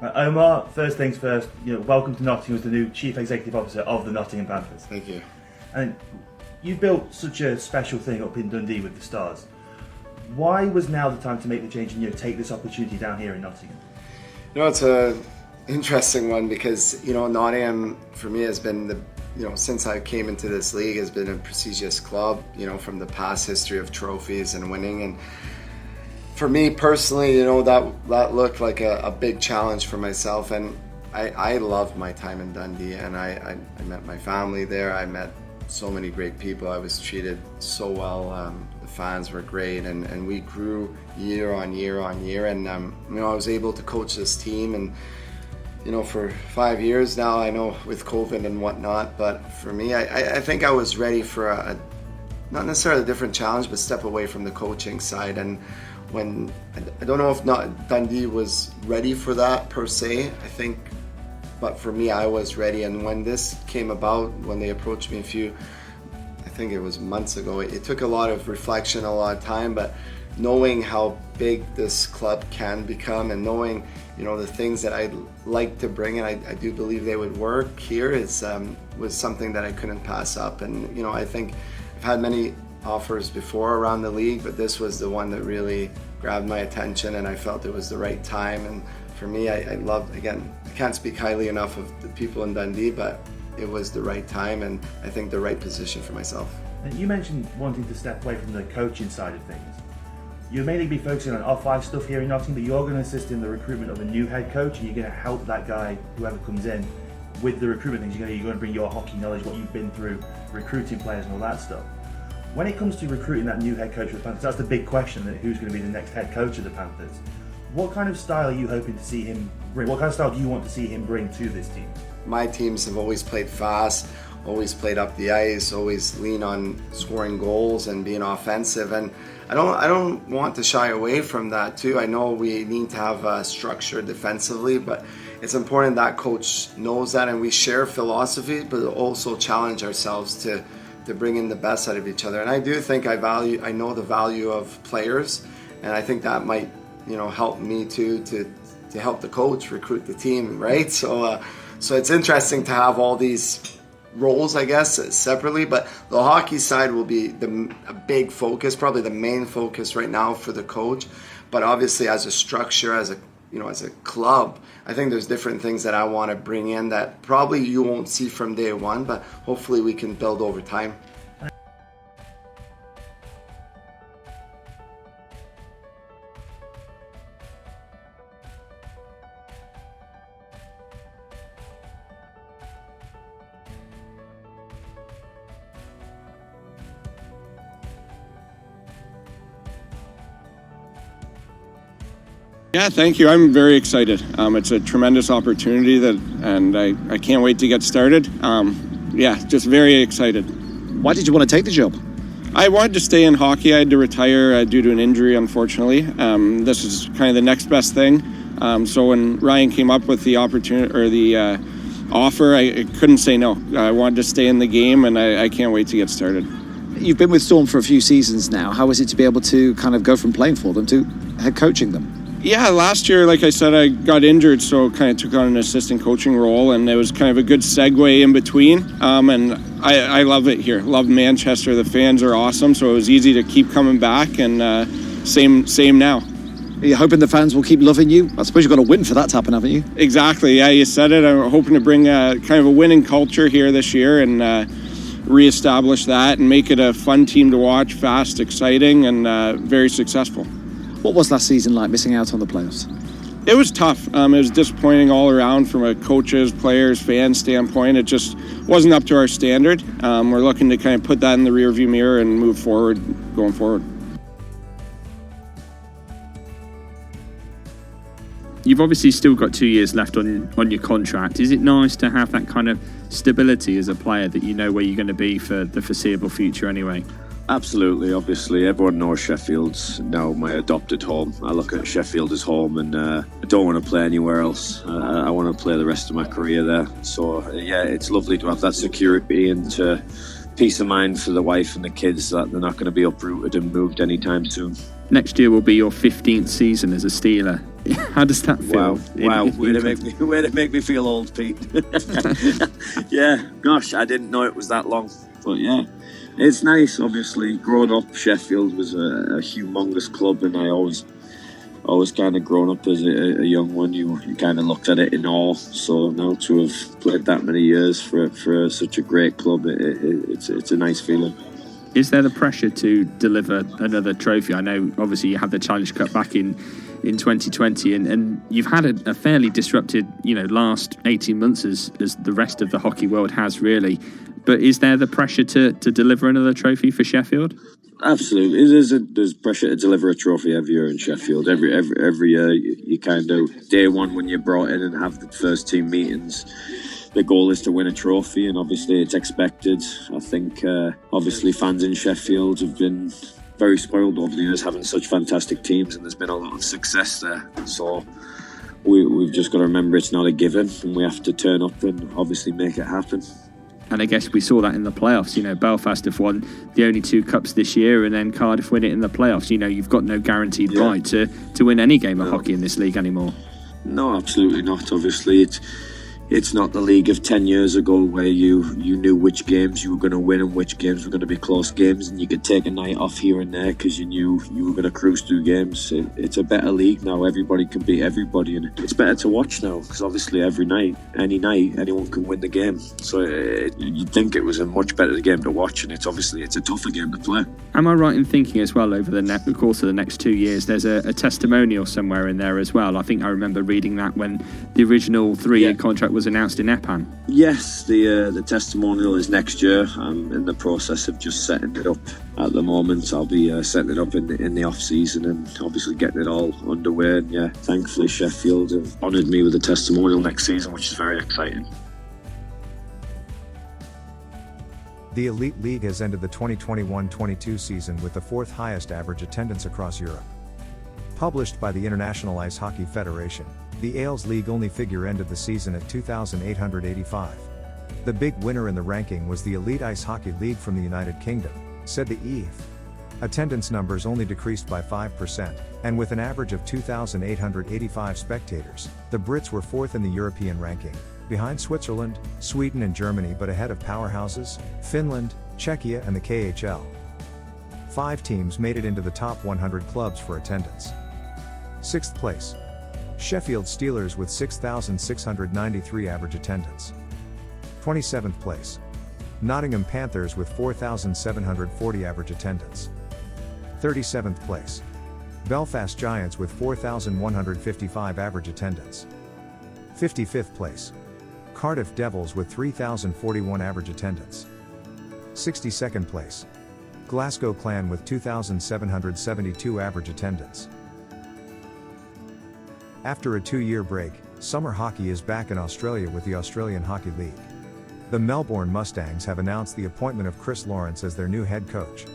Omar, first things first, welcome to Nottingham as the new Chief Executive Officer of the Nottingham Panthers. Thank you. And you built such a special thing up in Dundee with the Stars. Why was now the time to make the change and take this opportunity down here in Nottingham? It's a interesting one because Nottingham for me has been since I came into this league has been a prestigious club. From the past history of trophies and winning, and for me personally, that looked like a big challenge for myself. And I loved my time in Dundee, and I met my family there. I met so many great people. I was treated so well. The fans were great, and we grew year on year on year. And I was able to coach this team, and for 5 years now. I know with COVID and whatnot, but for me, I think I was ready for a not necessarily a different challenge, but step away from the coaching side. And when I don't know if Dundee was ready for that per se, I think. But for me, I was ready, and when this came about, when they approached me I think it was months ago, it took a lot of reflection, a lot of time, but knowing how big this club can become and knowing, the things that I'd like to bring, and I do believe they would work here, was something that I couldn't pass up. And, I think I've had many offers before around the league, but this was the one that really grabbed my attention, and I felt it was the right time. And for me, I loved, again, I can't speak highly enough of the people in Dundee, but it was the right time and I think the right position for myself. You mentioned wanting to step away from the coaching side of things. You'll mainly be focusing on off-ice stuff here in Nottingham, but you're going to assist in the recruitment of a new head coach, and you're going to help that guy, whoever comes in, with the recruitment things. You're going to bring your hockey knowledge, what you've been through, recruiting players and all that stuff. When it comes to recruiting that new head coach for the Panthers, that's the big question, that who's going to be the next head coach of the Panthers. What kind of style are you hoping to see him bring? What kind of style do you want to see him bring to this team? My teams have always played fast, always played up the ice, always lean on scoring goals and being offensive. And I don't want to shy away from that too. I know we need to have a structure defensively, but it's important that coach knows that, and we share philosophy, but also challenge ourselves to bring in the best out of each other. And I do think I know the value of players, and I think that might help me too to help the coach recruit the team, right? So it's interesting to have all these roles, I guess, separately, but the hockey side will be a big focus, probably the main focus right now for the coach. But obviously, as a structure, as a club, I think there's different things that I want to bring in that probably you won't see from day one, but hopefully we can build over time. Yeah, thank you. I'm very excited. It's a tremendous opportunity and I can't wait to get started. Just very excited. Why did you want to take the job? I wanted to stay in hockey. I had to retire due to an injury, unfortunately. This is kind of the next best thing. So when Ryan came up with the opportunity or the offer, I couldn't say no. I wanted to stay in the game, and I can't wait to get started. You've been with Storm for a few seasons now. How is it to be able to kind of go from playing for them to head coaching them? Yeah, last year, like I said, I got injured, so kind of took on an assistant coaching role, and it was kind of a good segue in between. And I love it here. Love Manchester. The fans are awesome, so it was easy to keep coming back, and same now. Are you hoping the fans will keep loving you? I suppose you've got to win for that to happen, haven't you? Exactly. Yeah, you said it. I'm hoping to bring kind of a winning culture here this year and reestablish that and make it a fun team to watch, fast, exciting, and very successful. What was last season like, missing out on the playoffs? It was tough. It was disappointing all around from a coaches, players, fan standpoint. It just wasn't up to our standard. We're looking to kind of put that in the rearview mirror and move forward, going forward. You've obviously still got 2 years left on your contract. Is it nice to have that kind of stability as a player, that you know where you're going to be for the foreseeable future anyway? Absolutely. Obviously, everyone knows Sheffield's now my adopted home. I look at Sheffield as home, and I don't want to play anywhere else. I want to play the rest of my career there. So, yeah, it's lovely to have that security and to peace of mind for the wife and the kids that they're not going to be uprooted and moved anytime soon. Next year will be your 15th season as a Steeler. How does that feel? Wow. Way to make me feel old, Pete. Yeah, gosh, I didn't know it was that long. But yeah, it's nice. Obviously, growing up, Sheffield was a humongous club, and I always kind of grown up as a young one. You kind of looked at it in awe. So now to have played that many years for such a great club, it's a nice feeling. Is there the pressure to deliver another trophy? I know obviously you had the Challenge Cup back in 2020 and you've had a fairly disrupted, last 18 months as the rest of the hockey world has really. But is there the pressure to deliver another trophy for Sheffield? Absolutely. There's pressure to deliver a trophy every year in Sheffield. Every year you kind of, day one when you're brought in and have the first team meetings, the goal is to win a trophy, and obviously it's expected. I think obviously fans in Sheffield have been very spoiled over the years, having such fantastic teams, and there's been a lot of success there. So we've just got to remember it's not a given, and we have to turn up and obviously make it happen. And I guess we saw that in the playoffs. Belfast have won the only 2 cups this year, and then Cardiff win it in the playoffs. You've got no guaranteed right to win any game of hockey in this league anymore. No, absolutely not. Obviously, it's not the league of 10 years ago where you knew which games you were going to win and which games were going to be close games, and you could take a night off here and there because you knew you were going to cruise through games. It's a better league now. Everybody can beat everybody, and it's better to watch now because obviously every night, anyone can win the game. So you'd think it was a much better game to watch, and it's a tougher game to play. Am I right in thinking as well, over the course of the next 2 years, there's a testimonial somewhere in there as well? I think I remember reading that when the original 3-year contract was announced in Epan. Yes, the testimonial is next year. I'm in the process of just setting it up at the moment. I'll be setting it up in the off season and obviously getting it all underway. And yeah, thankfully Sheffield have honoured me with a testimonial next season, which is very exciting. The Elite League has ended the 2021-22 season with the 4th highest average attendance across Europe. Published by the International Ice Hockey Federation, the EIHL's league-only figure ended the season at 2,885. The big winner in the ranking was the Elite Ice Hockey League from the United Kingdom, said the EIHL. Attendance numbers only decreased by 5%, and with an average of 2,885 spectators, the Brits were 4th in the European ranking, behind Switzerland, Sweden and Germany, but ahead of powerhouses, Finland, Czechia and the KHL. 5 teams made it into the top 100 clubs for attendance. 6th place. Sheffield Steelers with 6,693 average attendance. 27th place. Nottingham Panthers with 4,740 average attendance. 37th place. Belfast Giants with 4,155 average attendance. 55th place. Cardiff Devils with 3,041 average attendance. 62nd place. Glasgow Clan with 2,772 average attendance. After a 2-year break, summer hockey is back in Australia with the Australian Hockey League. The Melbourne Mustangs have announced the appointment of Chris Lawrence as their new head coach.